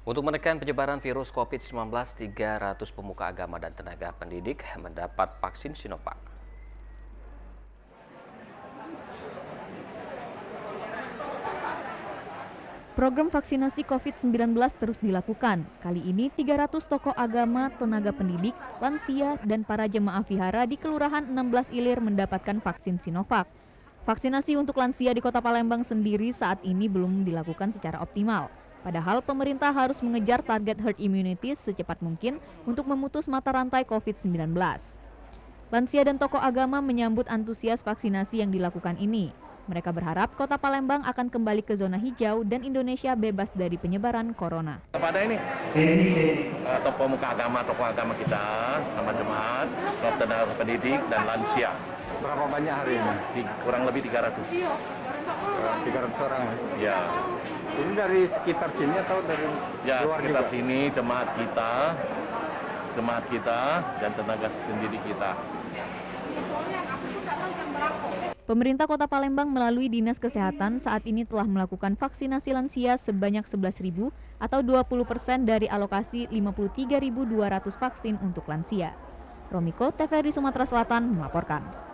Untuk menekan penyebaran virus COVID-19, 300 pemuka agama dan tenaga pendidik mendapat vaksin Sinovac. Program vaksinasi COVID-19 terus dilakukan. Kali ini 300 tokoh agama, tenaga pendidik, lansia, dan para jemaah vihara di Kelurahan 16 Ilir mendapatkan vaksin Sinovac. Vaksinasi untuk lansia di Kota Palembang sendiri saat ini belum dilakukan secara optimal. Padahal pemerintah harus mengejar target herd immunity secepat mungkin untuk memutus mata rantai COVID-19. Lansia dan tokoh agama menyambut antusias vaksinasi yang dilakukan ini. Mereka berharap Kota Palembang akan kembali ke zona hijau dan Indonesia bebas dari penyebaran corona. Kepada ini tokoh agama kita sama jemaat, tenaga pendidik dan lansia. Berapa banyak hari ini? Kurang lebih 300. 300 orang. Ya. Ini dari sekitar sini atau dari Ya, luar sekitar juga? sini jemaat kita dan tenaga pendidik kita. Pemerintah Kota Palembang melalui Dinas Kesehatan saat ini telah melakukan vaksinasi lansia sebanyak 11.000 atau 20% dari alokasi 53.200 vaksin untuk lansia. Romiko, TVRI Sumatera Selatan melaporkan.